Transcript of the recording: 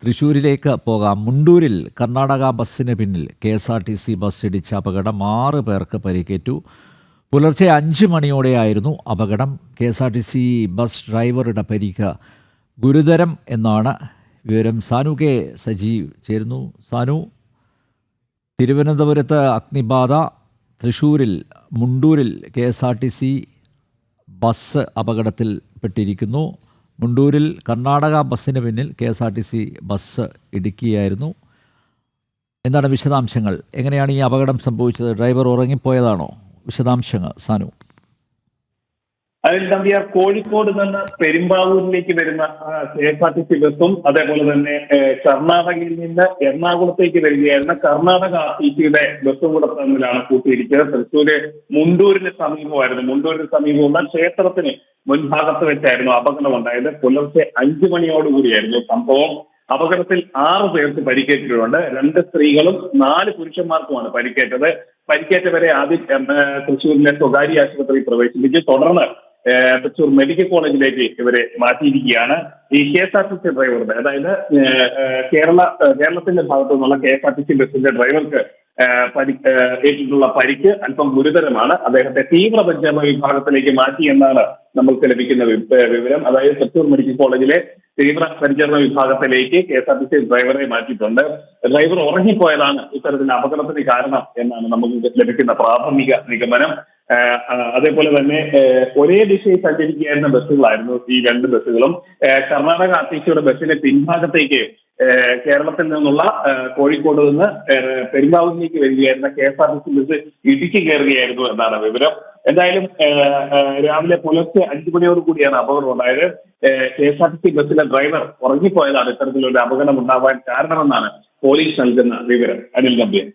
തൃശ്ശൂരിലേക്ക് പോകാം. മുണ്ടൂരിൽ കർണാടക ബസ്സിന് പിന്നിൽ KSRTC ബസ് ഇടിച്ച അപകടം 6 പേർക്ക് പരിക്കേറ്റു. പുലർച്ചെ 5 മണിയോടെയായിരുന്നു അപകടം. KSRTC ബസ് ഡ്രൈവറുടെ പരിക്ക് ഗുരുതരം എന്നാണ് വിവരം. സാനു കെ സജീവ് ചേരുന്നു. സാനു, തിരുവനന്തപുരത്ത് അഗ്നിബാധ, തൃശ്ശൂരിൽ മുണ്ടൂരിൽ KSRTC ബസ് അപകടത്തിൽപ്പെട്ടിരിക്കുന്നു. മുണ്ടൂരിൽ കർണാടക ബസ്സിന് പിന്നിൽ KSRTC ബസ് ഇടിക്കുകയായിരുന്നു. എന്താണ് വിശദാംശങ്ങൾ? എങ്ങനെയാണ് ഈ അപകടം സംഭവിച്ചത്? ഡ്രൈവർ ഉറങ്ങിപ്പോയതാണോ? വിശദാംശങ്ങൾ സാനു. അതിൽ തമ്പിയാർ കോഴിക്കോട് നിന്ന് പെരുമ്പാവൂരിലേക്ക് വരുന്ന KSRTC ബസ്സും അതേപോലെ തന്നെ കർണാടകയിൽ നിന്ന് എറണാകുളത്തേക്ക് വരികയായിരുന്ന കർണാടക RTCയുടെ ബസ്സും കൂടെ തമ്മിലാണ് കൂട്ടിയിടിച്ചത്. തൃശ്ശൂര് മുണ്ടൂരിന് സമീപമായിരുന്നു. മുണ്ടൂരിന് സമീപമുള്ള ക്ഷേത്രത്തിന് മുൻഭാഗത്ത് വെച്ചായിരുന്നു അപകടം ഉണ്ടായത്. പുലർച്ചെ 5 മണിയോടുകൂടിയായിരുന്നു സംഭവം. അപകടത്തിൽ 6 പേർക്ക് പരിക്കേറ്റിട്ടുണ്ട്. 2 സ്ത്രീകളും 4 പുരുഷന്മാർക്കുമാണ് പരിക്കേറ്റത്. പരിക്കേറ്റവരെ ആദ്യം തൃശ്ശൂരിലെ സ്വകാര്യ ആശുപത്രിയിൽ പ്രവേശിപ്പിച്ചു. തുടർന്ന് തൃശ്ശൂർ മെഡിക്കൽ കോളേജിലേക്ക് ഇവരെ മാറ്റിയിരിക്കുകയാണ്. ഈ KSRTC ഡ്രൈവറുടെ, അതായത് കേരളത്തിന്റെ ഭാഗത്തു നിന്നുള്ള KSRTC ബസിന്റെ ഡ്രൈവർക്ക് ഏറ്റിട്ടുള്ള പരിക്ക് അല്പം ഗുരുതരമാണ്. അദ്ദേഹത്തെ തീവ്രപരിചരണ വിഭാഗത്തിലേക്ക് മാറ്റി എന്നാണ് നമ്മൾക്ക് ലഭിക്കുന്ന വിവരം. അതായത് തൃശ്ശൂർ മെഡിക്കൽ കോളേജിലെ തീവ്രപരിചരണ വിഭാഗത്തിലേക്ക് KSRTC ഡ്രൈവറെ മാറ്റിയിട്ടുണ്ട്. ഡ്രൈവർ ഉറങ്ങിപ്പോയതാണ് ഇത്തരത്തിൽ അപകടത്തിന് കാരണം എന്നാണ് നമുക്ക് ലഭിക്കുന്ന പ്രാഥമിക നിഗമനം. അതേപോലെ തന്നെ ഒരേ ദിശയിൽ സഞ്ചരിക്കുകയായിരുന്ന ബസ്സുകളായിരുന്നു ഈ 2 ബസ്സുകളും. കർണാടക RTCയുടെ ബസ്സിന്റെ പിൻഭാഗത്തേക്ക് കേരളത്തിൽ നിന്നുള്ള കോഴിക്കോട് നിന്ന് പെരുമ്പാവൂരിലേക്ക് വരികയായിരുന്ന KSRTC ബസ് ഇടുക്കി കയറുകയായിരുന്നു എന്നാണ് വിവരം. എന്തായാലും രാവിലെ പുലർച്ചെ 5 മണിയോട് കൂടിയാണ് അപകടം ഉണ്ടായത്. KSRTC ബസ്സിലെ ഡ്രൈവർ ഉറങ്ങിപ്പോയതാണ് ഇത്തരത്തിലൊരു അപകടം ഉണ്ടാവാൻ കാരണമെന്നാണ് പോലീസ് നൽകുന്ന വിവരം. അനിൽ ഗംഭീർ.